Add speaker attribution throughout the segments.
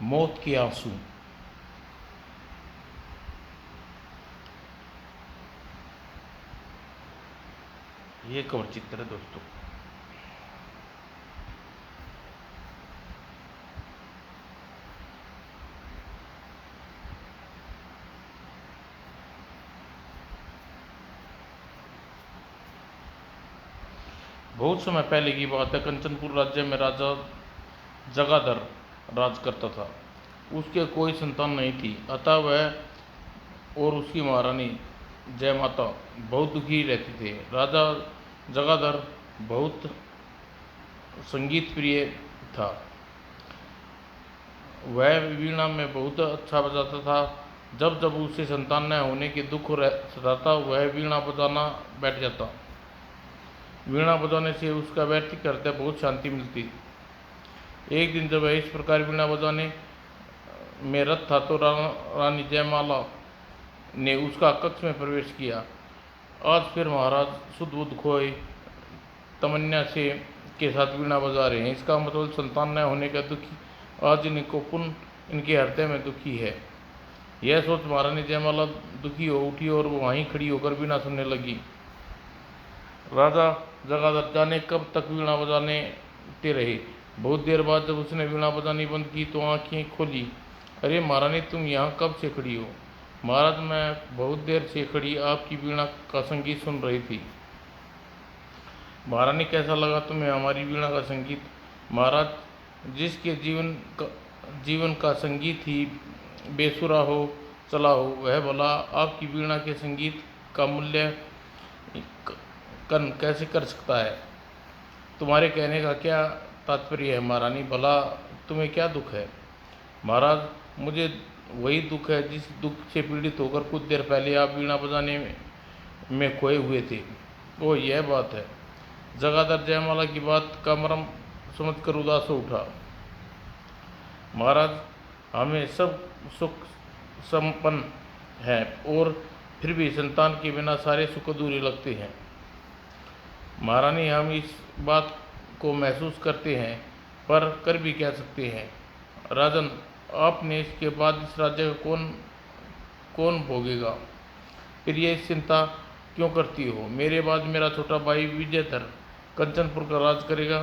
Speaker 1: मौत के आंसू। ये कवर चित्र है दोस्तों। बहुत समय पहले की बात है। कंचनपुर राज्य में राजा जगाधर राज करता था। उसके कोई संतान नहीं थी, अतः वह और उसकी महारानी जय माता बहुत दुखी रहते थे। राजा जगाधर बहुत संगीत प्रिय था। वह वीणा में बहुत अच्छा बजाता था। जब जब उसे संतान न होने के दुख सताता, वह वीणा बजाना बैठ जाता। वीणा बजाने से उसका व्यक्ति करते बहुत शांति मिलती। एक दिन जब वह इस प्रकार वीणा बजाने में रत था तो रानी जयमाला ने उसका कक्ष में प्रवेश किया। आज फिर महाराज शुद्ध बुद्ध खोए तमन्या से के साथ वीणा बजा रहे हैं। इसका मतलब संतान न होने का दुखी आज इनको पुनः इनके हृदय में दुखी है। यह सोच महारानी जयमाला दुखी हो उठी और वो वहीं खड़ी होकर वीणा सुनने लगी। राजा जगाधर जाने कब तक वीणा बजाते रहे। बहुत देर बाद जब उसने वीणा बजानी बंद की तो आंखें खोली। अरे महारानी, तुम यहाँ कब से खड़ी हो? महाराज, मैं बहुत देर से खड़ी आपकी वीणा का संगीत सुन रही थी। महारानी, कैसा लगा तुम्हें हमारी वीणा का संगीत? महाराज, जिसके जीवन का संगीत ही बेसुरा हो चला हो, वह भला आपकी वीणा के संगीत का मूल्यांकन कैसे कर सकता है? तुम्हारे कहने का क्या तात्पर्य है महारानी? भला तुम्हें क्या दुख है? महाराज, मुझे वही दुख है जिस दुख से पीड़ित होकर कुछ देर पहले आप वीणा बजाने में खोए हुए थे। ओह, यह बात है। जगाधर जयमाला की बात का मर्म समझकर उदास हो उठा। महाराज, हमें सब सुख संपन्न है और फिर भी संतान के बिना सारे सुख अधूरे लगते हैं। महारानी, हम इस बात को महसूस करते हैं, पर कर भी क्या सकते हैं? राजन, आपने इसके बाद इस राज्य का कौन भोगेगा? फिर ये चिंता क्यों करती हो? मेरे बाद मेरा छोटा भाई विजयधर कंचनपुर का राज करेगा।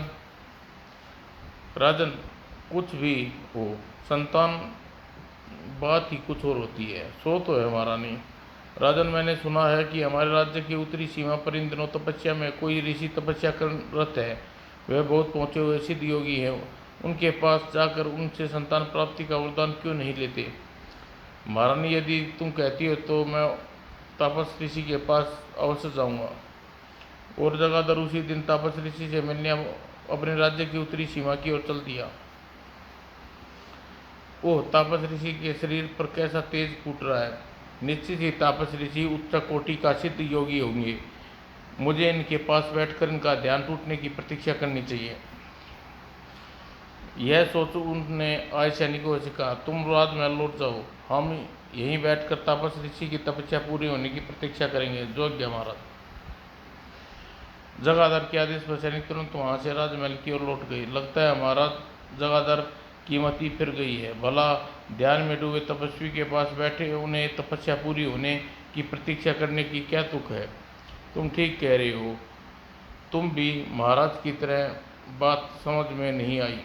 Speaker 1: राजन, कुछ भी हो, संतान बात ही कुछ और होती है। सो तो है महारानी। राजन, मैंने सुना है कि हमारे राज्य की उत्तरी सीमा पर इन दिनों तपस्या में कोई ऋषि तपस्या करत है। वह बहुत पहुँचे हुए सिद्ध योगी हैं। उनके पास जाकर उनसे संतान प्राप्ति का वरदान क्यों नहीं लेते? महारानी, यदि तुम कहती हो तो मैं तापस ऋषि के पास अवश्य जाऊंगा। और जगाधर उसी दिन तापस ऋषि से मिलने अपने राज्य की उत्तरी सीमा की ओर चल दिया। ओह, तापस ऋषि के शरीर पर कैसा तेज फूट रहा है! निश्चित ही तापस ऋषि उच्च कोटि का सिद्ध योगी होंगे। मुझे इनके पास बैठकर इनका ध्यान टूटने की प्रतीक्षा करनी चाहिए। यह सोच उन्होंने आए सैनिकों से कहा, तुम राजमहल लौट जाओ। हम यहीं बैठकर तापस ऋषि की तपस्या पूरी होने की प्रतीक्षा करेंगे। जो आज्ञा महाराज। जगाधर के आदेश पर सैनिक तुरंत वहां से राजमहल की ओर लौट गए। लगता है महाराज जगाधर की मति फिर गई है। भला ध्यान में डूबे तपस्वी के पास बैठे उन्हें तपस्या पूरी होने की प्रतीक्षा करने की क्या तुक है? तुम ठीक कह रहे हो। तुम भी महाराज की तरह बात समझ में नहीं आई।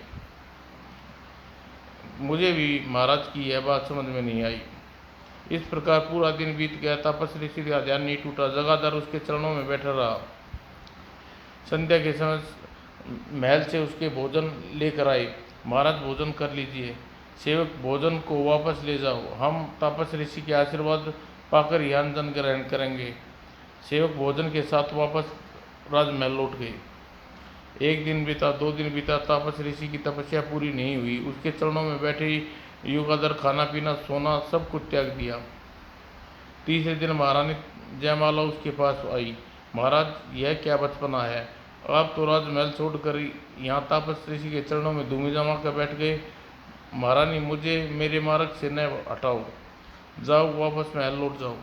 Speaker 1: मुझे भी महाराज की यह बात समझ में नहीं आई। इस प्रकार पूरा दिन बीत गया। तापस ऋषि का ध्यान नहीं टूटा। जगाधर उसके चरणों में बैठा रहा। संध्या के समय महल से उसके भोजन लेकर आए। महाराज, भोजन कर लीजिए। सेवक, भोजन को वापस ले जाओ। हम तापस ऋषि के आशीर्वाद पाकर ज्ञान ग्रहण करेंगे। सेवक भोजन के साथ वापस राजमहल लौट गए। एक दिन बीता, 2 दिन बीता, तापस ऋषि की तपस्या पूरी नहीं हुई। उसके चरणों में बैठे युगाधर खाना पीना सोना सब कुछ त्याग दिया। तीसरे दिन महारानी जयमाला उसके पास आई। महाराज, यह क्या बचपना है! आप तो राजमहल छोड़कर यहाँ तापस ऋषि के चरणों में धूमि जमा कर बैठ गए। महारानी, मुझे मेरे मार्ग से न हटाओ। जाओ, वापस महल लौट जाओ।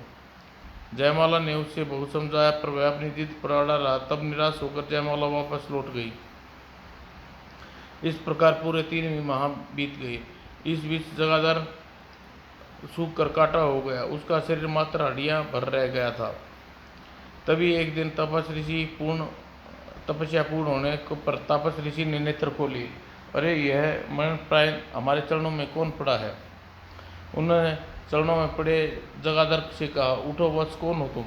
Speaker 1: जयमाला ने उससे बहुत समझाया, पर वह अपनी जिद पर अड़ा रहा। तब निराश होकर जयमाला वापस लौट गई। इस प्रकार पूरे 3 माह बीत गए। इस बीच जगाधर सूख कर काटा हो गया, उसका शरीर मात्र हड्डियां भर रह गया था। तभी एक दिन तपस्या पूर्ण होने पर तापस ऋषि ने नेत्र खोली। अरे, यह मरण प्राय हमारे चरणों में कौन पड़ा है? उन्होंने चरणों में पड़े जगाधर से कहा, उठो बस, कौन हो तुम?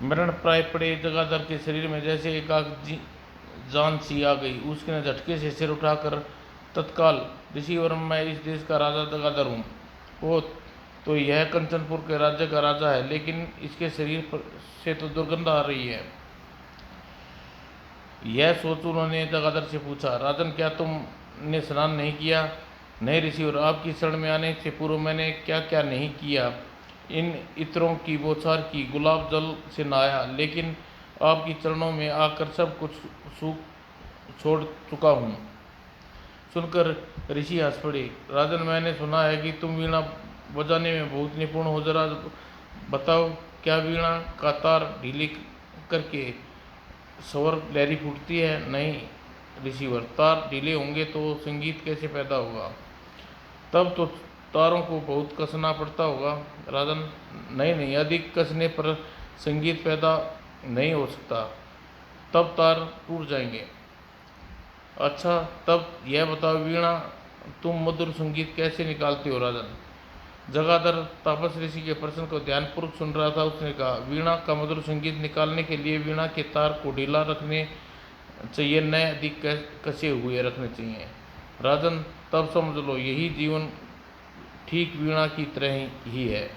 Speaker 1: मरण प्राय पड़े जगाधर के शरीर में जैसे एक आग जान सी आ गई। उसने झटके से सिर उठाकर तत्काल, ऋषिवर, मैं इस देश का राजा जगाधर हूँ। वो तो यह कंचनपुर के राज्य का राजा है, लेकिन इसके शरीर से तो दुर्गंध आ रही है। यह सोच उन्होंने जगाधर से पूछा, राजन, क्या तुमने स्नान नहीं किया? नहीं ऋषिवर, आपकी शरण में आने से पूर्व मैंने क्या क्या नहीं किया। इन इत्रों की बौछार की, गुलाब जल से नहाया, लेकिन आपकी चरणों में आकर सब कुछ सूख छोड़ चुका हूँ। सुनकर ऋषि हंस पड़े। राजन, मैंने सुना है कि तुम वीणा बजाने में बहुत निपुण हो, जरा बताओ, क्या वीणा का तार ढीली करके स्वर लहरी फूटती है? नहीं ऋषिवर, तार ढीले होंगे तो संगीत कैसे पैदा होगा? तब तो तारों को बहुत कसना पड़ता होगा। राजन, नहीं, अधिक कसने पर संगीत पैदा नहीं हो सकता, तब तार टूट जाएंगे। अच्छा, तब यह बताओ, वीणा तुम मधुर संगीत कैसे निकालते हो? राजन जगाधर तापस ऋषि के प्रश्न को ध्यानपूर्वक सुन रहा था। उसने कहा, वीणा का मधुर संगीत निकालने के लिए वीणा के तार को ढीला रखने चाहिए, न अधिक कसे हुए रखने चाहिए। राजन, तब समझ लो, यही जीवन ठीक वीणा की तरह ही है।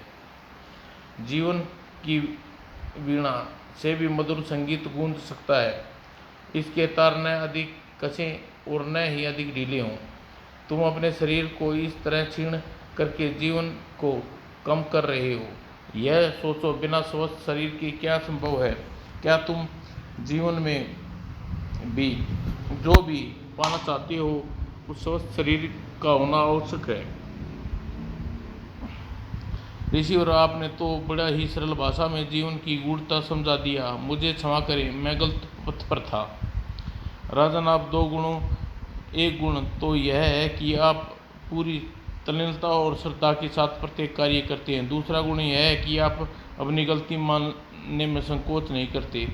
Speaker 1: जीवन की वीणा से भी मधुर संगीत गूंज सकता है। इसके तार न अधिक कसे और न ही अधिक ढीले हों। तुम अपने शरीर को इस तरह छीण करके जीवन को कम कर रहे हो। यह सोचो, बिना स्वस्थ शरीर के क्या संभव है? क्या तुम जीवन में भी जो भी पाना चाहते हो, उस स्वस्थ शरीर का होना आवश्यक है। ऋषि, और आपने तो बड़ा ही सरल भाषा में जीवन की गूढ़ता समझा दिया। मुझे क्षमा करें, मैं गलत पथ पर था। राजन, आप दो गुणों, एक गुण तो यह है कि आप पूरी तल्लीनता और श्रद्धा के साथ प्रत्येक कार्य करते हैं। दूसरा गुण यह है कि आप अपनी गलती मानने में संकोच नहीं करते।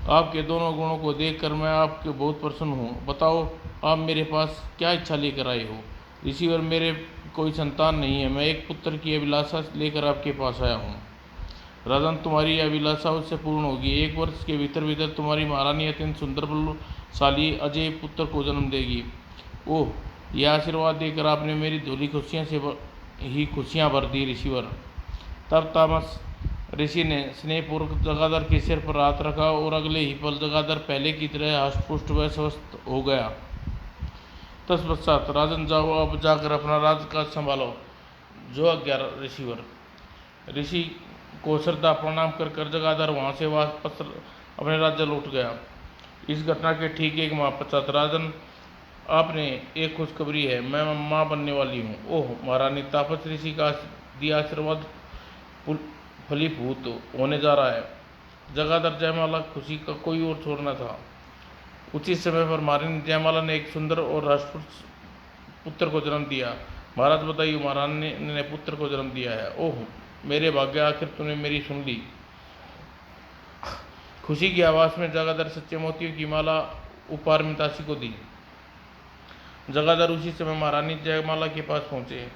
Speaker 1: आपके दोनों गुणों को देखकर मैं आपके बहुत प्रसन्न हूँ। बताओ, आप मेरे पास क्या इच्छा लेकर आए हो? ऋषिवर, मेरे कोई संतान नहीं है, मैं एक पुत्र की अभिलाषा लेकर आपके पास आया हूँ। राजन, तुम्हारी अभिलाषा उससे पूर्ण होगी। 1 वर्ष के भीतर तुम्हारी महारानी अत्यंत सुंदर बलशाली अजय पुत्र को जन्म देगी। ओह, यह आशीर्वाद देकर आपने मेरी धोली खुशियाँ से ही खुशियाँ भर दी ऋषिवर। तब तामस ऋषि ने स्नेहपूर्वक जगाधर के सिर पर हाथ रखा और अगले ही पल जगाधर पहले की तरह हष्टपुष्ट व स्वस्थ हो गया। तत्पश्चात, राजन, जाओ, अब जाकर अपना राजकाज संभालो। जो आज्ञा ऋषिवर। ऋषि को श्रद्धा प्रणाम कर जगाधर वहाँ से वापस अपने राज्य लौट गया। इस घटना के ठीक 1 माह पश्चात, राजन, आपने एक खुशखबरी है, मैं माँ बनने वाली हूँ। ओह महारानी, तापस ऋषि का दिया आशीर्वाद फलीभूत होने जा रहा है। जगाधर जयमाला खुशी का कोई और छोर न था। उचित समय पर महारानी जयमाला ने एक सुंदर और राष्ट्रपुत पुत्र को जन्म दिया। महाराज बताइए, महारानी ने पुत्र को जन्म दिया है। ओह मेरे भाग्य, आखिर तूने मेरी सुन ली। खुशी की आवाज़ में जगाधर सच्चे मोतियों की माला उपहार मितासी को दी। जगाधर उसी समय महारानी जयमाला के पास पहुँचे।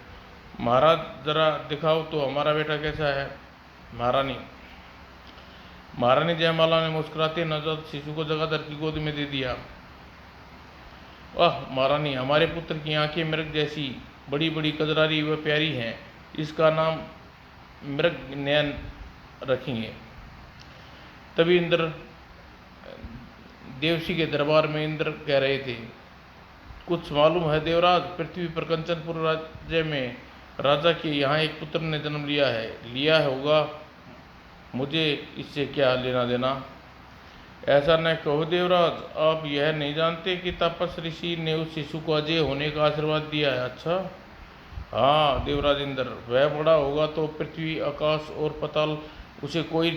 Speaker 1: महाराज, जरा दिखाओ तो हमारा बेटा कैसा है? महारानी जयमाला ने मुस्कुराते नवजात शिशु को जगाधर की गोद में दे दिया। वाह महारानी, हमारे पुत्र की आंखें मृग जैसी बड़ी बड़ी कजरारी व प्यारी हैं। इसका नाम मृग नयन रखेंगे। तभी इंद्र देवसी के दरबार में इंद्र कह रहे थे, कुछ मालूम है देवराज? पृथ्वी पर कंचनपुर राज्य में राजा के यहाँ एक पुत्र ने जन्म लिया होगा। मुझे इससे क्या लेना देना? ऐसा न कहो देवराज, आप यह नहीं जानते कि तपस ऋषि ने उस शिशु को अजय होने का आशीर्वाद दिया है। अच्छा हाँ देवराज इंद्र, वह बड़ा होगा तो पृथ्वी, आकाश और पताल उसे कोई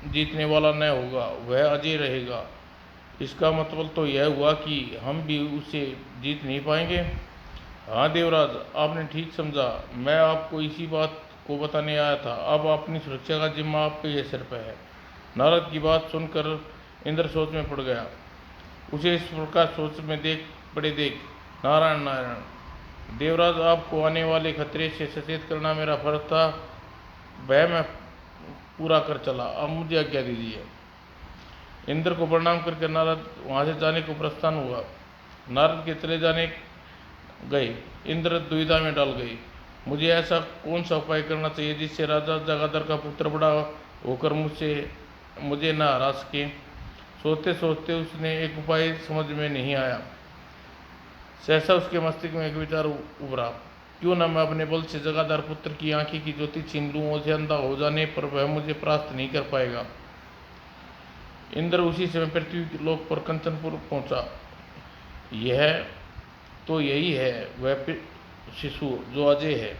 Speaker 1: जीतने वाला न होगा, वह अजय रहेगा। इसका मतलब तो यह हुआ कि हम भी उसे जीत नहीं पाएंगे। हाँ देवराज, आपने ठीक समझा। मैं आपको इसी बात को बताने आया था। अब अपनी सुरक्षा का जिम्मा आपके ये सिर पे है। नारद की बात सुनकर इंद्र सोच में पड़ गया। उसे इस प्रकार सोच में देख नारायण नारायण। देवराज, आपको आने वाले खतरे से सचेत करना मेरा फर्ज था, वह मैं पूरा कर चला। अब मुझे आज्ञा दीजिए। इंद्र को प्रणाम करके नारद वहाँ से जाने को प्रस्थान हुआ। नारद के चले जाने गए इंद्र दुविधा में डाल गए। मुझे ऐसा कौन सा उपाय करना चाहिए जिससे राजा जगाधर का पुत्र बड़ा होकर मुझे न हरा सके। सोचते सोचते उसने एक उपाय समझ में नहीं आया। सहसा उसके मस्तिष्क में एक विचार उभरा, क्यों न मैं अपने बल से जगाधर पुत्र की आंखें की ज्योति छीन लूं। उसे अंधा हो जाने पर वह मुझे प्राप्त नहीं कर पाएगा। इंद्र उसी समय पृथ्वी लोक पर कंचनपुर पहुंचा। यह तो यही है वह शिशु जो अजय है।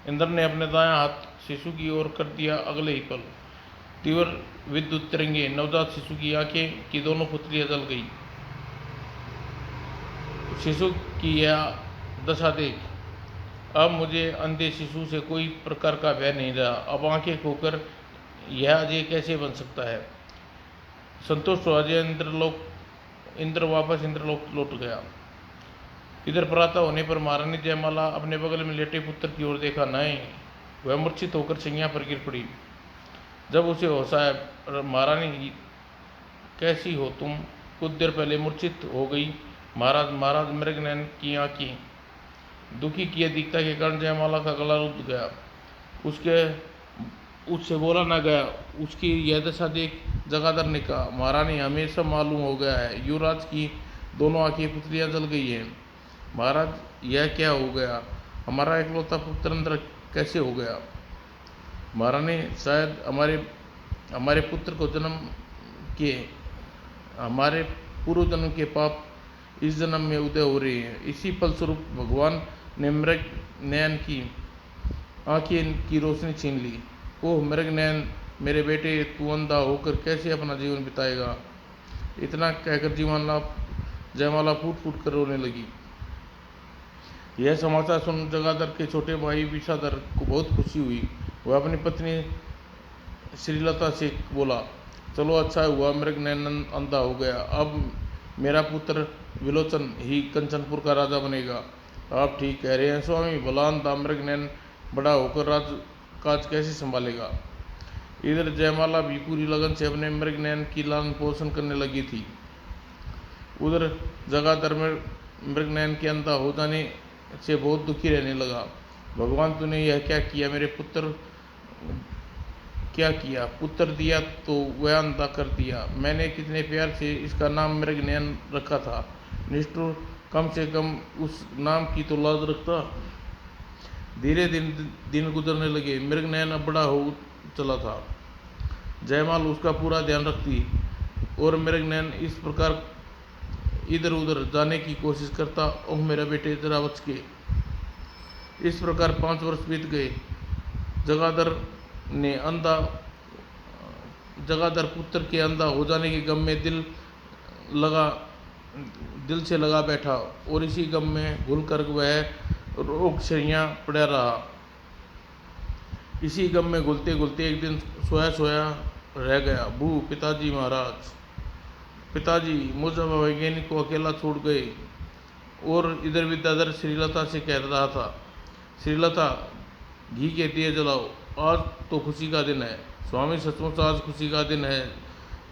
Speaker 1: इंद्र ने अपने दायां हाथ शिशु की ओर कर दिया। अगले ही पल तीव्र विद्युत तरंगे नवजात शिशु की आंखें की दोनों पुतलियां जल गई। शिशु की यह दशा देख अब मुझे अंधे शिशु से कोई प्रकार का भय नहीं रहा। अब आंखें खोकर यह अजय कैसे बन सकता है। संतुष्ट हो अजय इंद्र वापस इंद्रलोक लौट गया। इधर प्रातः होने पर महारानी जयमाला अपने बगल में लेटे पुत्र की ओर देखा नहीं, वह मूर्छित होकर शैया पर गिर पड़ी। जब उसे होश आया, महारानी कैसी हो तुम? कुछ देर पहले मूर्छित हो गई। महाराज मृगनयन की आंखें दुखी किए दिखता के कारण जयमाला का गला रुक गया। उससे बोला न गया। उसकी यह दशा देख जगाधर ने कहा, महारानी हमें सब मालूम हो गया है। युवराज की दोनों आंखें पुतलियां जल गई हैं। महाराज, यह क्या हो गया? हमारा इकलौता पुत्र अंदर कैसे हो गया? महारानी, शायद हमारे पुत्र को के हमारे पूर्व जन्म के पाप इस जन्म में उदय हो रहे हैं। इसी फलस्वरूप भगवान ने मृग नयन की आंखें की रोशनी छीन ली। ओह मृग नयन, मेरे बेटे, तू अंधा होकर कैसे अपना जीवन बिताएगा? इतना कहकर जयमाला फूट फूट कर रोने लगी। यह समाचार सुन जगाधर के छोटे भाई विषाधर को बहुत खुशी हुई। वह अपनी पत्नी श्रीलता से बोला, चलो अच्छा हुआ मृगनयन अंधा हो गया। अब मेरा पुत्र विलोचन ही कंचनपुर का राजा बनेगा। आप ठीक कह रहे हैं स्वामी। भला अंधा मृगनयन बड़ा होकर राजकाज कैसे संभालेगा? इधर जयमाला भी पूरी लगन से अपने मृगनयन की लालन पोषण करने लगी थी। उधर जगाधर में मृगनयन के अंधा हो जाने से बहुत दुखी रहने लगा। भगवान, तूने यह क्या किया? मेरे पुत्र क्या किया? पुत्र दिया तो वह अंधा कर दिया। मैंने कितने प्यार से इसका नाम मृगनयन रखा था। निष्ठुर, कम से कम उस नाम की तो लाज रखता। धीरे दिन गुजरने लगे। मृगनयन अब बड़ा हो चला था। जयमाल उसका पूरा ध्यान रखती और मृगनयन इस प्रकार इधर उधर जाने की कोशिश करता। ओह मेरा बेटे, जरा बच के। इस प्रकार 5 वर्ष बीत गए। जगाधर पुत्र के अंधा हो जाने के गम में दिल से लगा बैठा और इसी गम में भूलकर वह रोग शैय्या पड़ा रहा। इसी गम में घुलते घुलते एक दिन सोया रह गया। भू पिताजी, महाराज पिताजी मुझ वैज्ञानिक को अकेला छोड़ गए। और इधर विद्याधर श्रीलता से कह रहा था, श्रीलता, घी के दिए जलाओ, आज तो खुशी का दिन है। स्वामी, सचमुच आज खुशी का दिन है।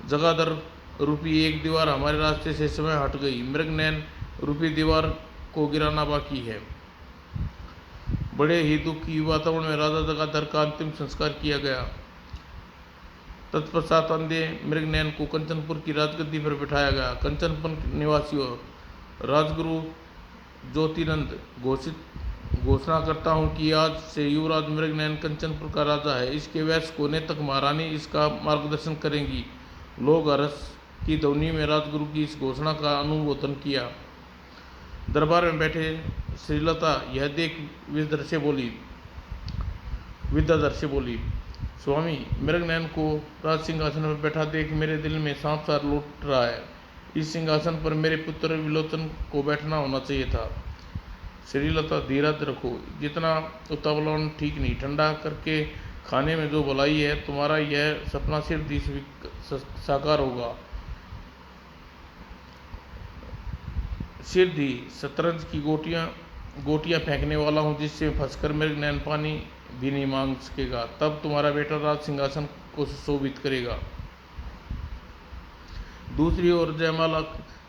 Speaker 1: जगाधर रूपी एक दीवार हमारे रास्ते से समय हट गई। मृगनयन रूपी दीवार को गिराना बाकी है। बड़े ही दुख की वातावरण में राजा जगाधर का अंतिम संस्कार किया गया। तत्पश्चात अंधे मृगनयन को कंचनपुर की राजगद्दी पर बिठाया गया। कंचनपुर निवासियों, राजगुरु ज्योतिनंद घोषणा करता हूँ कि आज से युवराज मृगनयन कंचनपुर का राजा है। इसके वैश्य कोने तक महारानी इसका मार्गदर्शन करेंगी। लोग हर्ष की ध्वनि में राजगुरु की इस घोषणा का अनुमोदन किया। दरबार में बैठे श्रीलता यह देख विद्याधर से बोली, स्वामी, मृगनयन को राज सिंहासन पर बैठा देख मेरे दिल में सांप सा लौट रहा है। इस सिंहासन पर मेरे पुत्र विलोचन को बैठना होना चाहिए था। श्रीलता धीरज रखो, जितना उतावला होना ठीक नहीं, ठंडा करके खाने में जो भलाई है, तुम्हारा यह सपना साकार होगा। सिद्धि शतरंज की गोटियां फेंकने वाला हूँ, जिससे फंसकर मेरे नैन पानी भी नहीं मांग सकेगा। तब तुम्हारा बेटा राज सिंहासन को सुशोभित करेगा। दूसरी ओर जयमाला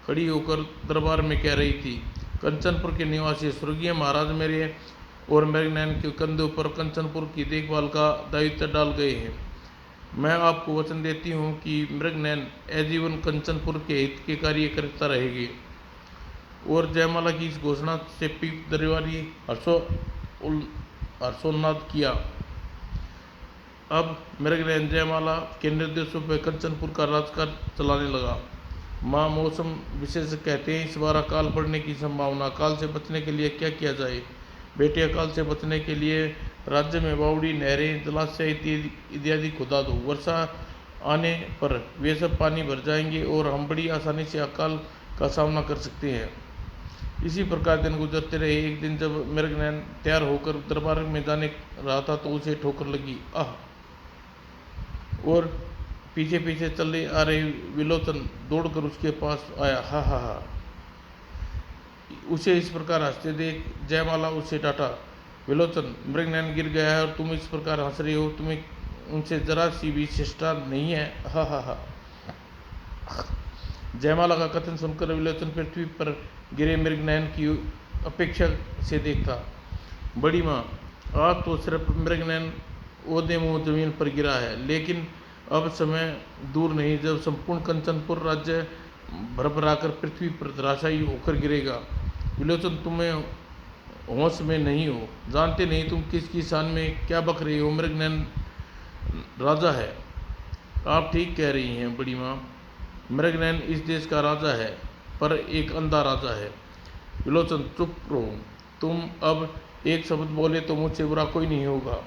Speaker 1: खड़ी होकर दरबार में कह रही थी, कंचनपुर के निवासी स्वर्गीय महाराज मेरे और मेघनैन के कंधों पर कंचनपुर की देखभाल का दायित्व डाल गए हैं। मैं आपको वचन देती हूँ कि मेघनैन आजीवन कंचनपुर के हित के कार्य करता रहेगी। और जयमाला की इस घोषणा से पीप दरबारी हर्षोन्नाद किया। अब मेघनैन जयमाला के निर्देशों पर कंचनपुर का राजकाज चलाने लगा। माँ मौसम विशेषज्ञ कहते हैं, इस बार अकाल पड़ने की संभावना। अकाल से बचने के लिए क्या किया जाए? बेटे, अकाल से बचने के लिए राज्य में बावड़ी, नहरें, जलाशय इत्यादि खुदा दो। वर्षा आने पर वे सब पानी भर जाएंगे और हम बड़ी आसानी से अकाल का सामना कर सकते हैं। इसी प्रकार दिन गुजरते रहे। एक दिन जब मेघनैन तैयार होकर दरबार में जाने रहा था तो उसे ठोकर लगी। आह! और पीछे पीछे चले आ रहे विलोचन दौड़कर उसके पास आया। हा हा हा! उसे इस प्रकार हंसते देख जयमाला उसे डांटा, विलोचन, मेघनैन गिर गया है और तुम इस प्रकार हंस रही हो, तुम्हें उनसे जरा सी भी चेष्टा नहीं है? हा हा हा! जयमाला का कथन सुनकर विलोचन पृथ्वी पर गिरे मेघनैन की अपेक्षा से देखता। बड़ी माँ, आज तो सिर्फ मेघनैन ओदे मुंह जमीन पर गिरा है, लेकिन अब समय दूर नहीं जब संपूर्ण कंचनपुर राज्य भरभराकर पृथ्वी पर धराशायी होकर गिरेगा। विलोचन, तुम्हें होश में नहीं हो, जानते नहीं तुम किसकी शान में क्या बक रही हो। मेघनैन राजा है। आप ठीक कह रही हैं बड़ी माँ, मेघनैन इस देश का राजा है, पर एक अंधा राजा है। विलोचन, चुप रहो। तुम अब एक शब्द बोले तो मुझसे बुरा कोई नहीं होगा।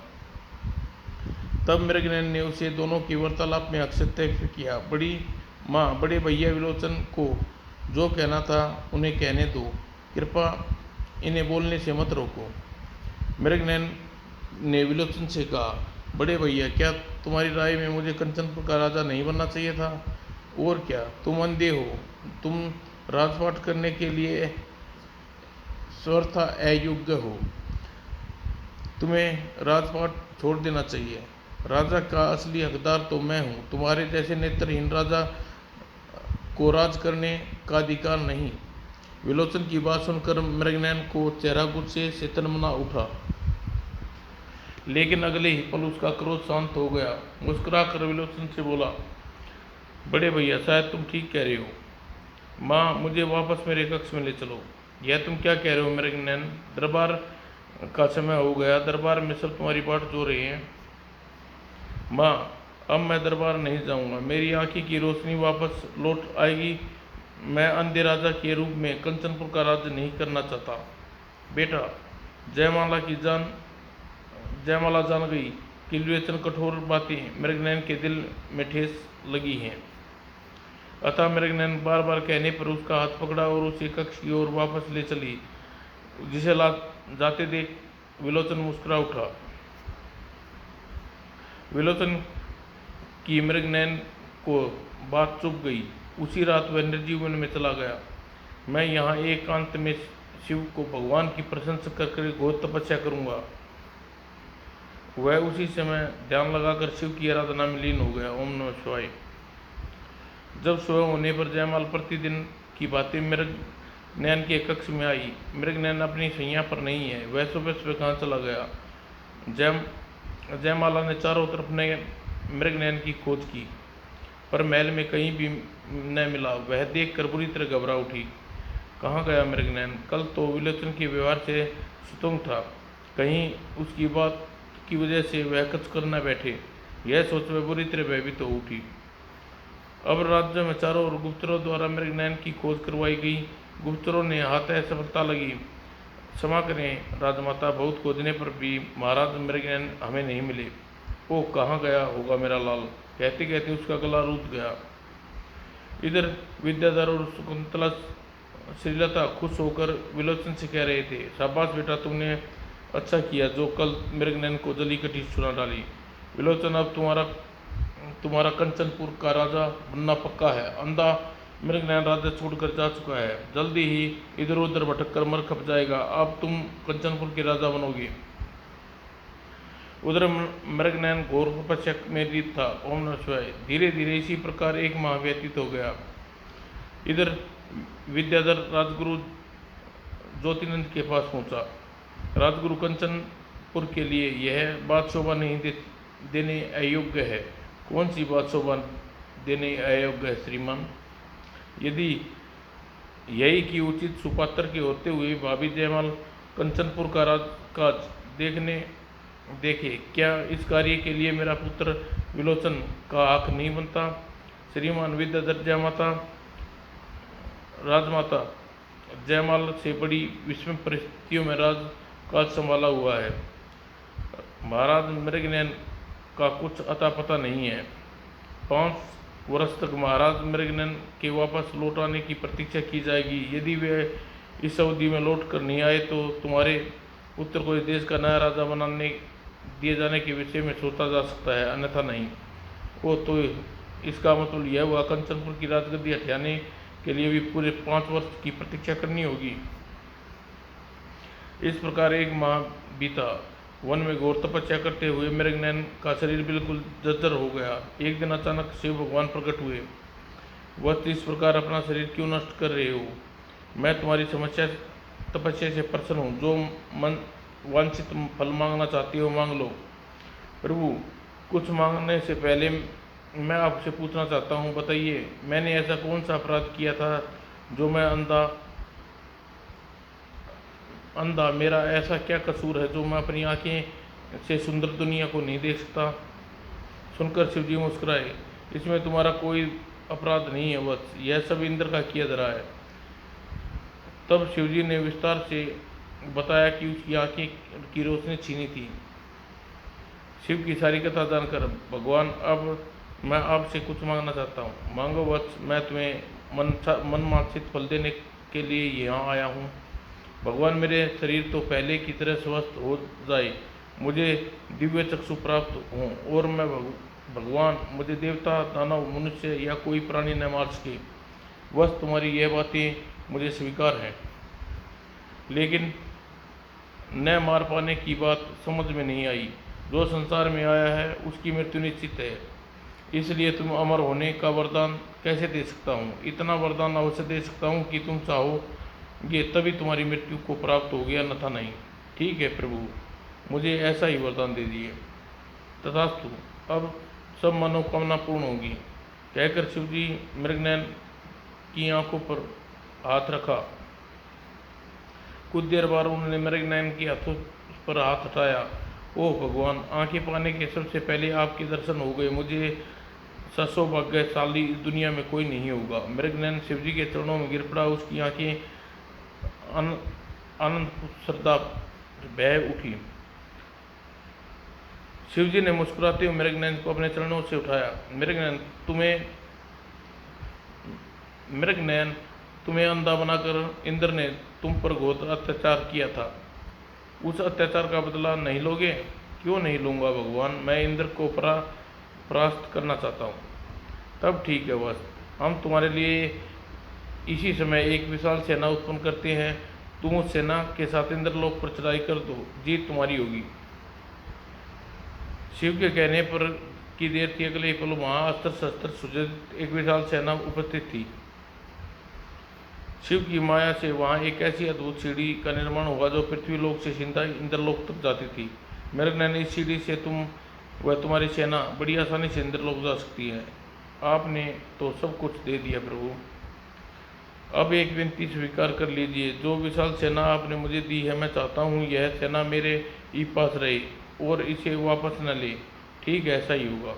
Speaker 1: तब मेघनैन ने उसे दोनों की वार्तालाप में हस्तक्षेप किया। बड़ी माँ, बड़े भैया विलोचन को जो कहना था उन्हें कहने दो, कृपया इन्हें बोलने से मत रोको। मेघनैन ने विलोचन से कहा, बड़े भैया, क्या तुम्हारी राय में मुझे कंचनपुर का राजा नहीं बनना चाहिए था? और क्या, तुम अंधे हो? तुम राजपाट करने के लिए सर्वथा अयोग्य हो। तुम्हें राजपाट छोड़ देना चाहिए। राजा का असली हकदार तो मैं हूँ, तुम्हारे जैसे नेत्रहीन राजा को राज करने का अधिकार नहीं। विलोचन की बात सुनकर मेघनैन को चेहरा गुस्से से तनमना उठा, लेकिन अगले ही पल उसका क्रोध शांत हो गया। मुस्कुराकर विलोचन से बोला, बड़े भैया, शायद तुम ठीक कह रहे हो। माँ, मुझे वापस मेरे कक्ष में ले चलो। यह तुम क्या कह रहे हो मेघनैन? दरबार का समय हो गया, दरबार में सब तुम्हारी बाट जो रहे हैं। माँ, अब मैं दरबार नहीं जाऊंगा। मेरी आंखी की रोशनी वापस लौट आएगी। मैं अंधे राजा के रूप में कंचनपुर का राज्य नहीं करना चाहता। बेटा, जयमाला जान गई कि विलोचन कठोर बातें मेघनैन के दिल में ठेस लगी हैं। अतः मेघनैन बार बार कहने पर उसका हाथ पकड़ा और उसे कक्ष की ओर वापस ले चली। जिसे जाते देख विलोचन मुस्कुरा उठा। विलोचन की मेघनैन को बात चुभ गई। उसी रात वह निर्जीवन में चला गया। मैं यहाँ एकांत में शिव को भगवान की प्रशंसा कर घोर तपस्या करूँगा। वह उसी समय ध्यान लगाकर शिव की आराधना में लीन हो गया। ओम नमः शिवाय। जब सुबह होने पर जयमाल प्रतिदिन की बातें मेघनैन के कक्ष में आई। मेघनैन अपनी शैया पर नहीं है, वह सुबह सुबह कहाँ चला गया? जयमाला ने चारों तरफ मेघनैन की खोज की, पर महल में कहीं भी न मिला। वह देखकर बुरी तरह घबरा उठी। कहाँ गया मेघनैन? कल तो विलोचन के व्यवहार से स्तुंग था, कहीं उसकी बात की वजह से वह कुछ कर न बैठे। यह सोच वह बुरी तरह भयभीत हो उठी। अब राज्य में चारों ओर गुप्तचरों द्वारा मेघनैन की खोज करवाई गई। गुप्तचरों ने हाथ सफलता लगी। क्षमा करें राजमाता, बहुत खोजने पर भी महाराज मेघनैन हमें नहीं मिले। ओ, कहाँ गया होगा मेरा लाल? कहते कहते उसका गला रुक गया। इधर विद्याधर और शकुंतला श्रीलता खुश होकर विलोचन से कह रहे थे, शाबाश बेटा, तुमने अच्छा किया जो कल मृगनयन को जली कटी सुना डाली। विलोचन, अब तुम्हारा कंचनपुर का राजा बनना पक्का है। अंधा मृगनयन राज्य छोड़कर जा चुका है, जल्दी ही इधर उधर भटक कर मर खप जाएगा। अब तुम कंचनपुर के राजा बनोगे। उधर मृगनयन घोर तपस्या में रीत था। ओम नमः शिवाय। धीरे धीरे इसी प्रकार एक माह व्यतीत हो गया। इधर विद्याधर राजगुरु ज्योतिनंद के पास पहुंचा। राजगुरु, कंचनपुर के लिए यह बात शोभा नहीं देने अयोग्य है। कौन सी बात शोभा देने अयोग्य है श्रीमान? यदि यही कि उचित सुपात्र के होते हुए भाभी जयमाल कंचनपुर का राजकाज देखे, क्या इस कार्य के लिए मेरा पुत्र विलोचन का हक नहीं बनता? श्रीमान विद्याधर, राजमाता जयमाल से बड़ी विषम परिस्थितियों में राजकाज संभाला हुआ है। महाराज मृगनयन का कुछ अता पता नहीं है। 5 वर्ष तक महाराज मृगनयन के वापस लौट आने की प्रतीक्षा की जाएगी। यदि वे इस अवधि में लौट कर नहीं आए तो तुम्हारे पुत्र को इस देश का नया राजा दिए जाने के विषय में सोचा जा सकता है, अन्यथा नहीं। वो तो इसका मतलब यह हुआ कंचनपुर की राजगद्दी हटाने के लिए भी पूरे 5 वर्ष की प्रतीक्षा करनी होगी। इस प्रकार एक माह बीता। वन में घोर तपस्या करते हुए मृगनयन का शरीर बिल्कुल जर्जर हो गया। एक दिन अचानक शिव भगवान प्रकट हुए। वह इस प्रकार अपना शरीर क्यों नष्ट कर रहे हो? मैं तुम्हारी तपस्या से प्रसन्न हूँ। जो मन वांछित फल मांगना चाहते हो मांग लो। प्रभु, कुछ मांगने से पहले मैं आपसे पूछना चाहता हूँ, बताइए मैंने ऐसा कौन सा अपराध किया था जो मैं अंधा मेरा ऐसा क्या कसूर है जो मैं अपनी आंखें से सुंदर दुनिया को नहीं देख सकता? सुनकर शिवजी मुस्कुराए। इसमें तुम्हारा कोई अपराध नहीं है वत्स, यह सब इंद्र का किया धरा है। तब शिवजी ने विस्तार से बताया कि उसकी आंखें की रोशनी छीनी थी। शिव की सारी कथा जानकर, भगवान, अब मैं आपसे कुछ मांगना चाहता हूँ। मांगो वत्स, मैं तुम्हें मन वांछित फल देने के लिए यहाँ आया हूँ। भगवान, मेरे शरीर तो पहले की तरह स्वस्थ हो जाए, मुझे दिव्य चक्षु प्राप्त हों और मैं भगवान, मुझे देवता, दानव, मनुष्य या कोई प्राणी न मार सके। बस तुम्हारी यह बातें मुझे स्वीकार हैं, लेकिन न मार पाने की बात समझ में नहीं आई। जो संसार में आया है उसकी मृत्यु निश्चित है, इसलिए तुम अमर होने का वरदान कैसे दे सकता हूँ? इतना वरदान अवश्य दे सकता हूँ कि तुम चाहोगे तभी तुम्हारी मृत्यु को प्राप्त होगी, अन्यथा नहीं। ठीक है प्रभु, मुझे ऐसा ही वरदान दे दिए। तथास्तु, अब सब मनोकामना पूर्ण होगी। कहकर शिवजी मृगनयन की आंखों पर हाथ रखा। कुछ देर बाद उन्होंने मृगनयन के हाथों पर हाथ हटाया। ओह भगवान, आंखें पाने के सबसे पहले आपके दर्शन हो गए। मुझे सौभाग्यशाली इस दुनिया में कोई नहीं होगा। मृगनयन शिवजी के चरणों में गिर पड़ा। उसकी आंखें आनंद श्रद्धा बह उठी। शिवजी ने मुस्कुराते हुए मृगनयन को अपने चरणों से उठाया। मृगनयन, तुम्हें अंधा बनाकर इंद्र ने तुम पर घोर अत्याचार किया था। उस अत्याचार का बदला नहीं लोगे? क्यों नहीं लूँगा भगवान, मैं इंद्र को परास्त करना चाहता हूँ। तब ठीक है, बस हम तुम्हारे लिए इसी समय एक विशाल सेना उत्पन्न करते हैं। तुम उस सेना के साथ इंद्रलोक पर चढ़ाई कर दो, जीत तुम्हारी होगी। शिव के कहने पर की देर थी, अगले पल वहाँ अस्त्र शस्त्र सुसज्जित एक विशाल सेना उपस्थित थी। शिव की माया से वहाँ एक ऐसी अद्भुत सीढ़ी का निर्माण हुआ जो पृथ्वी लोक से सीधा इंद्रलोक तक जाती थी। मृगनयन, इस सीढ़ी से तुम व तुम्हारी सेना बड़ी आसानी से इंद्रलोक जा सकती है। आपने तो सब कुछ दे दिया प्रभु, अब एक विनती स्वीकार कर लीजिए। जो विशाल सेना आपने मुझे दी है, मैं चाहता हूँ यह सेना मेरे ही पास रहे और इसे वापस न ले। ठीक है, ऐसा ही होगा।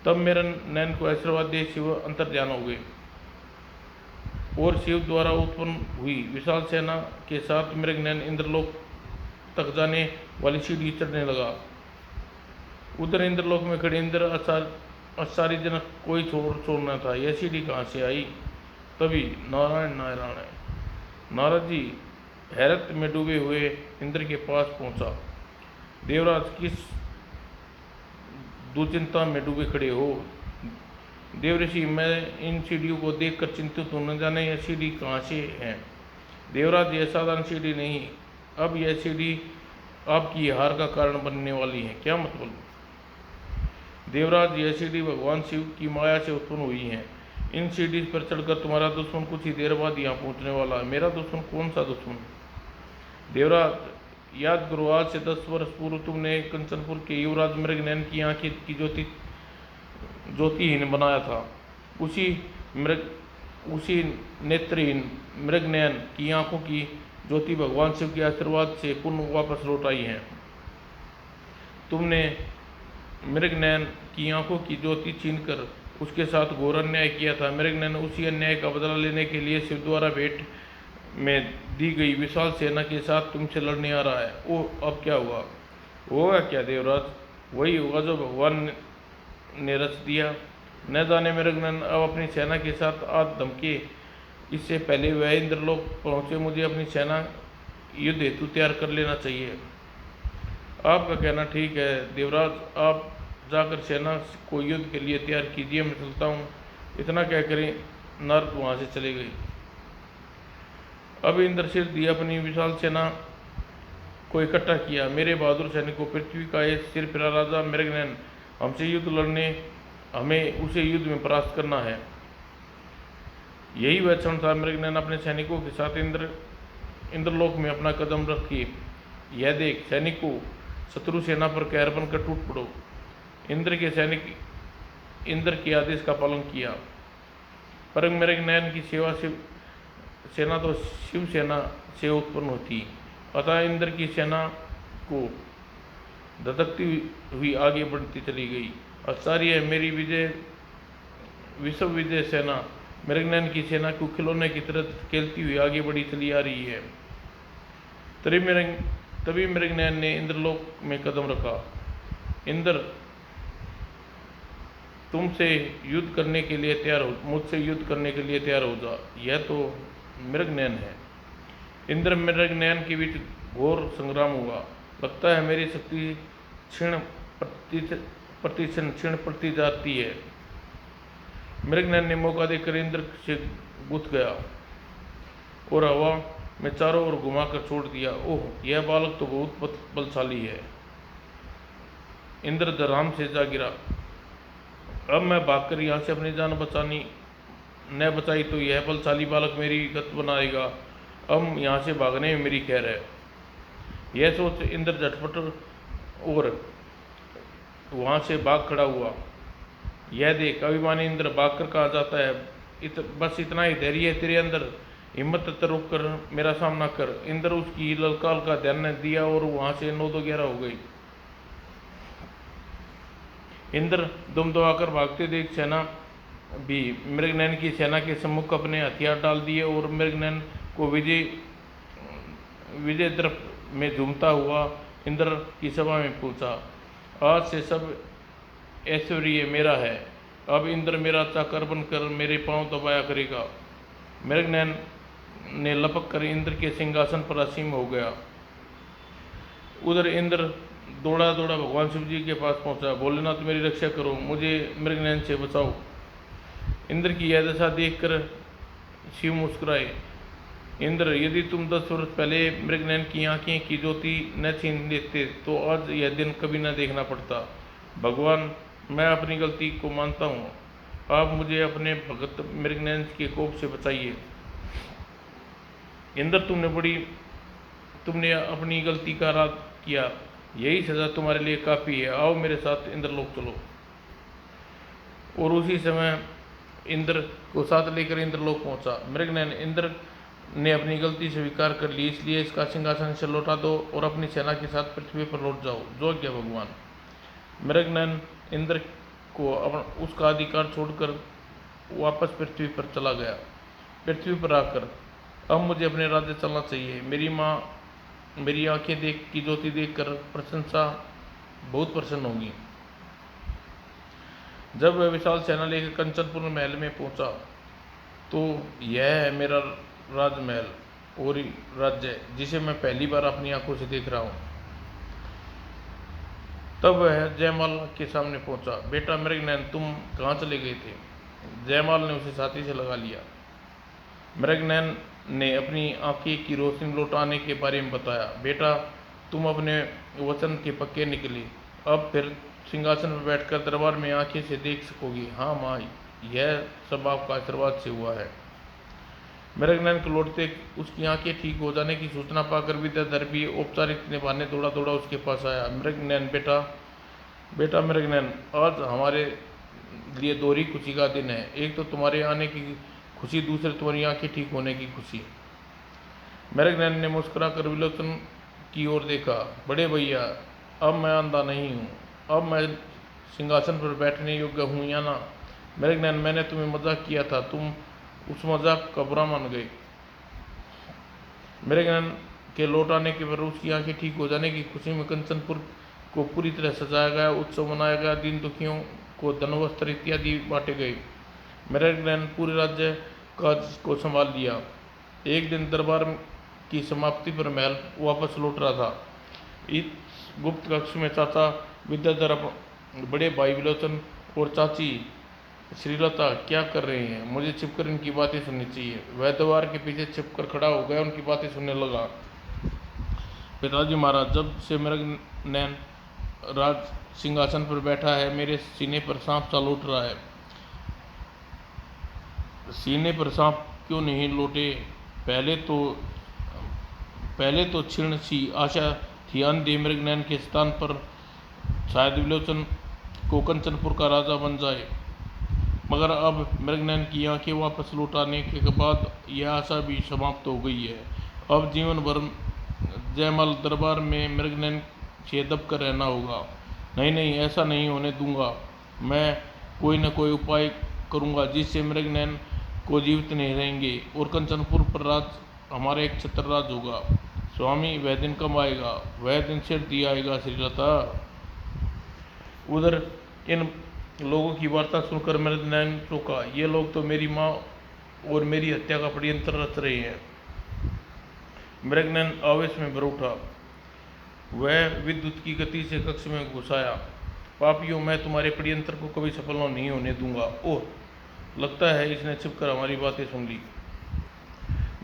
Speaker 1: तब मृगनयन को आशीर्वाद दे शिव अंतर्ध्यान हो गए और शिव द्वारा उत्पन्न हुई विशाल सेना के साथ मृगनयन इंद्रलोक तक जाने वाली सीढ़ी चढ़ने लगा। उधर इंद्रलोक में खड़े इंद्र आश्चर्यजनक कोई छोड़ना था, यह सीढ़ी कहाँ से आई? तभी नारायण नारायण नारद जी हैरत में डूबे हुए इंद्र के पास पहुंचा। देवराज, किस दुचिंता में डूबे खड़े हो? देवऋषि, मैं इन सीढ़ियों को देखकर चिंतित हूँ, न जाने यह सीढ़ी कहाँ से है। देवराज, यह साधारण सीढ़ी नहीं, अब यह सीढ़ी आपकी हार का कारण बनने वाली है। क्या मतलब? देवराज, यह सीढ़ी भगवान शिव की माया से उत्पन्न हुई है। इन सीढ़ी पर चढ़कर तुम्हारा दुश्मन कुछ ही देर बाद यहाँ पहुँचने वाला है। मेरा दुश्मन? कौन सा दुश्मन? देवराज, याद करो, आज से 10 वर्ष पूर्व तुमने कंचनपुर के युवराज मृगनयन की आंखें की ज्योतिहीन बनाया था। उसी नेत्रहीन मृगनयन की आंखों की ज्योति भगवान शिव के आशीर्वाद से पुनः वापस लौट आई है। तुमने मृगनयन की आंखों की ज्योति छीनकर उसके साथ घोर अन्याय किया था। मृगनयन उसी अन्याय का बदला लेने के लिए शिव द्वारा भेंट में दी गई विशाल सेना के साथ तुमसे लड़ने आ रहा है। ओह, अब क्या हुआ? होगा क्या देवराज? वही होगा जो भगवान ने रच दिया। न जाने मृगनयन अब अपनी सेना के साथ आज धमके, इससे पहले वह इंद्रलोक पहुँचे मुझे अपनी सेना युद्ध हेतु तैयार कर लेना चाहिए। आपका कहना ठीक है देवराज, आप जाकर सेना को युद्ध के लिए तैयार कीजिए, मैं चलता हूँ। इतना कहकर नारद वहाँ से चले गए। अब इंद्रशिर दिए अपनी विशाल सेना को इकट्ठा किया। मेरे बहादुर सैनिकों, पृथ्वी का ये सिर फिरा राजा मृगनयन हमसे युद्ध लड़ने, हमें उसे युद्ध में परास्त करना है। यही वह क्षण था। मृगनयन अपने सैनिकों के साथ इंद्रलोक में अपना कदम रखिए। यह देख सैनिकों, शत्रु सेना पर कहर बनकर टूट पड़ो। इंद्र के सैनिक इंद्र के आदेश का पालन किया। पर मृगनयन की सेना तो शिव सेना से उत्पन्न होती, अतः इंद्र की सेना को धधकती हुई आगे बढ़ती चली गई। आश्चर्य है, मेरी विश्व विजय सेना मृगनयन की सेना को खिलौने की तरह खेलती हुई आगे बढ़ी चली आ रही है। तभी मृगनयन ने इंद्रलोक में कदम रखा। इंद्र, तुमसे युद्ध करने के लिए तैयार हो, मुझसे युद्ध करने के लिए तैयार हो जा। यह तो मृगनयन है। इंद्र मृगनयन के बीच घोर संग्राम हुआ। लगता है मेरी शक्ति क्षीण पड़ती जाती है। मृगनयन ने मौका देकर इंद्र से गुथ गया और हवा में चारों ओर घुमाकर छोड़ दिया। ओह, यह बालक तो बहुत बलशाली है। इंद्र धराम से जा गिरा। अब मैं भागकर यहाँ से अपनी जान न बचाई तो यह बलशाली बालक मेरी गत बनाएगा। अब यहाँ से भागने में मेरी खैर है। यह सोच इंद्र झटपट और वहाँ से भाग खड़ा हुआ। यह देख अभिमानी इंद्र भागकर कहाँ जाता है? बस इतना ही धैर्य है तेरे अंदर, हिम्मत तो रुक कर मेरा सामना कर। इंद्र उसकी ललकार का ध्यान न दिया और वहाँ से 9-11 हो गई। इंद्र दुम दबाकर भागते देख सेना भी मृगनयन की सेना के सम्मुख अपने हथियार डाल दिए और मृगनयन को विजय द्रव में झूमता हुआ इंद्र की सभा में पहुंचा। आज से सब ऐश्वर्य मेरा है। अब इंद्र मेरा चाकर बनकर मेरे पांव दबाया करेगा। मृगनयन ने लपक कर इंद्र के सिंहासन पर असीम हो गया। उधर इंद्र दौड़ा दौड़ा भगवान शिव जी के पास पहुंचा। भोलेनाथ, मेरी रक्षा करो, मुझे मृगनयन से बचाओ। इंद्र की यह दशा देखकर शिव मुस्कुराए। इंद्र, यदि तुम 10 वर्ष पहले मृगनयन की आंखें की ज्योति न छीन लेते तो आज यह दिन कभी न देखना पड़ता। भगवान, मैं अपनी गलती को मानता हूँ। आप मुझे अपने भगत मृगनयन के कोप से बचाइए। इंद्र, तुमने अपनी गलती का अपराध किया, यही सजा तुम्हारे लिए काफ़ी है। आओ मेरे साथ इंद्रलोक चलो। और उसी समय इंद्र को साथ लेकर इंद्रलोक पहुंचा। मृगनयन, इंद्र ने अपनी गलती स्वीकार कर ली, इसलिए इसका सिंहासन से लौटा दो और अपनी सेना के साथ पृथ्वी पर लौट जाओ। जो क्या भगवान। मृगनयन इंद्र को उसका अधिकार छोड़कर वापस पृथ्वी पर चला गया। पृथ्वी पर आकर, अब मुझे अपने राज्य चलना चाहिए। मेरी माँ मेरी आंखें की ज्योति देखकर बहुत प्रसन्न होंगी। जब वह विशाल सेना लेकर कंचनपुर महल में पहुंचा तो यह है मेरा राजमहल। और राज्य जिसे मैं पहली बार अपनी आंखों से देख रहा हूँ। तब वह जयमाल के सामने पहुंचा। बेटा मृगनयन, तुम कहाँ चले गए थे? जयमाल ने उसे छाती से लगा लिया। मृगनयन ने अपनी आंखें की रोशनी लौटाने के बारे में बताया। बेटा, तुम अपने वचन के पक्के निकले। अब फिर सिंहासन पर बैठकर दरबार में आंखें से देख सकोगी। हाँ माँ, यह सब आपका आशीर्वाद से हुआ है। मृगनयन को लौटते उसकी आंखें ठीक हो जाने की सूचना पाकर विद्याधर भी औपचारिक निभाने दौड़ा दौड़ा उसके पास आया। मृगनयन, बेटा बेटा मृगनयन, आज हमारे लिए दोहरी खुशी का दिन है। एक तो तुम्हारे आने की खुशी, दूसरे तुम्हारी आंखें ठीक होने की खुशी। मृगनयन ने मुस्कुराकर विलोचन की ओर देखा। बड़े भैया, अब मैं अंधा नहीं हूँ। अब मैं सिंहासन पर बैठने योग्य हूँ या ना? मृगनयन, मैंने तुम्हें मजाक किया था, तुम उस मजाक का बुरा मान गए। मृगनयन के लौट आने के बाद उसकी आंखें ठीक हो जाने की खुशी में कंचनपुर को पूरी तरह सजाया गया, उत्सव मनाया गया, दीन दुखियों को धन वस्त्र इत्यादि बांटे गए। मृगनयन पूरे राज्य काज को संभाल लिया। एक दिन दरबार की समाप्ति पर महल वापस लौट रहा था। इस गुप्त कक्ष में चाचा विद्याधर, बड़े भाई विलोचन और चाची श्रीलता क्या कर रहे हैं? मुझे छिपकर इनकी बातें सुननी चाहिए। वह दीवार के पीछे छिपकर खड़ा हो गया, उनकी बातें सुनने लगा। पिताजी महाराज, जब से मृगनयन राज सिंहासन पर बैठा है, मेरे सीने पर सांप सा लौट रहा है। सीने पर सांप क्यों नहीं लौटे? पहले तो क्षीण सी आशा थी अंधे मृगनयन के स्थान पर शायद विलोचन को कंचनपुर का राजा बन जाए, मगर अब मृगनयन की आंखें वापस लौटाने के बाद यह आशा भी समाप्त हो गई है। अब जीवन भर जयमाल दरबार में मृगनयन से दब कर रहना होगा। नहीं नहीं, ऐसा नहीं होने दूंगा। मैं कोई न कोई उपाय करूंगा जिससे मृगनयन को जीवित नहीं रहेंगे और कंचनपुर पर राज हमारा एक छत्र राज होगा। स्वामी, वह दिन कब आएगा? वह दिन शीघ्र आएगा श्रीलता। उधर इन लोगों की वार्ता सुनकर मृगनयन चौंका। ये लोग तो मेरी माँ और मेरी हत्या का षड्यंत्र रच रहे हैं। मृगनयन आवेश में भर उठा। वह विद्युत की गति से कक्ष में घुस आया। पापियों, मैं तुम्हारे षड्यंत्र को कभी सफल नहीं होने दूंगा। ओह, लगता है इसने छिपकर हमारी बातें सुन ली।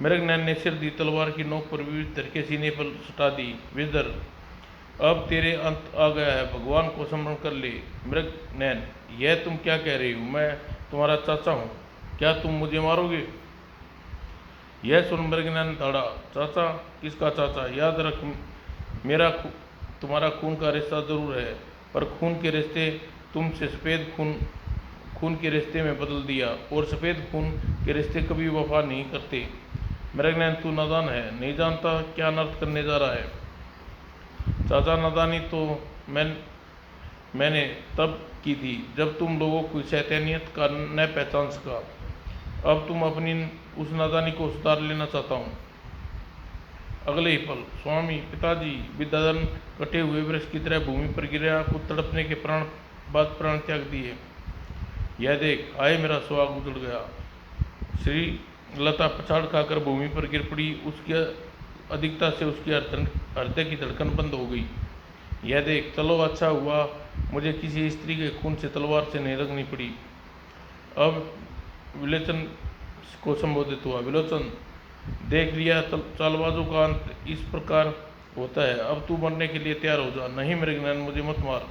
Speaker 1: मृगनयन ने सिर दी तलवार की नोक पर विद्याधर के सीने पर सटा दी। विद्याधर, अब तेरे अंत आ गया है, भगवान को स्मरण कर ले। मृगनयन, यह तुम क्या कह रही हो? मैं तुम्हारा चाचा हूँ, क्या तुम मुझे मारोगे? यह सुन मृगनयन दौड़ा। चाचा? किसका चाचा? याद रख, मेरा तुम्हारा खून का रिश्ता जरूर है, पर खून के रिश्ते तुमसे सफ़ेद खून के रिश्ते में बदल दिया, और सफ़ेद खून के रिश्ते कभी वफा नहीं करते। मृगनयन, तू नादान है, नहीं जानता क्या अनर्थ करने जा रहा है। चाचा, नादानी तो मैंने तब की थी जब तुम लोगों की शैतानियत का न पहचान सका। अब तुम अपनी उस नादानी को सुधार लेना चाहता हूँ। अगले ही पल, स्वामी, पिताजी, विद्याधर कटे हुए वृक्ष की तरह भूमि पर गिरा, कुछ तड़पने के बाद प्राण त्याग दिए। यह देख, आए मेरा सुहाग उजड़ गया। श्रीलता पछाड़ खाकर भूमि पर गिर पड़ी। उसकी अधिकता से उसकी हृदय की धड़कन बंद हो गई। यह देख, चलो अच्छा हुआ मुझे किसी स्त्री के खून से तलवार से नहीं रगनी पड़ी। अब विलोचन को संबोधित हुआ। विलोचन, देख लिया, चालबाजों का अंत इस प्रकार होता है। अब तू मरने के लिए तैयार हो जा। नहीं मृगनयन, मुझे मत मार।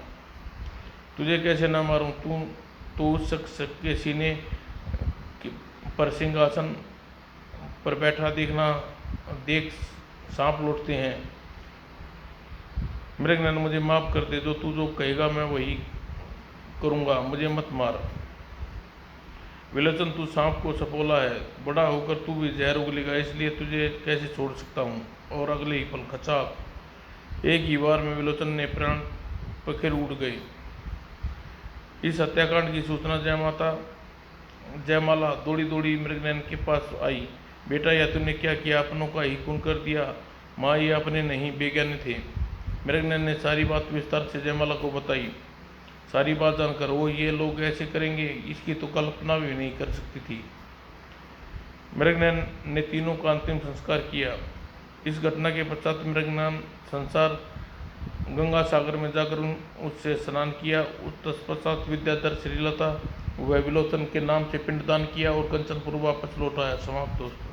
Speaker 1: तुझे कैसे ना मारूं? तू तो उस शख्स के सीने पर सिंहासन पर बैठा देख सांप लौटते हैं। मृगनयन, मुझे माफ कर दे, जो कहेगा मैं वही करूँगा, मुझे मत मार। विलोचन, तू सांप को सपोला है, बड़ा होकर तू भी जहर उगलेगा, इसलिए तुझे कैसे छोड़ सकता हूँ। और अगले ही पल खचाक, एक ही बार में विलोचन ने प्राण पखेर उड़ गए। इस हत्याकांड की सूचना जयमाला दौड़ी दौड़ी मृगनयन के पास आई। बेटा, यह तूने क्या किया? अपनों का ही खून कर दिया। माँ, ये अपने नहीं, बेज्ञानी थे। मृगनयन ने सारी बात विस्तार से जयमाला को बताई। सारी बात जानकर वो ये लोग ऐसे करेंगे, इसकी तो कल्पना भी नहीं कर सकती थी। मृगनयन ने तीनों का अंतिम संस्कार किया। इस घटना के पश्चात मृगनयन संसार गंगा सागर में जाकर उससे स्नान किया। तत्पश्चात विद्याधर, श्रीलता व विलोचन के नाम से पिंडदान किया और कंचनपुर वापस लौट आया। समाप्त दोस्तों।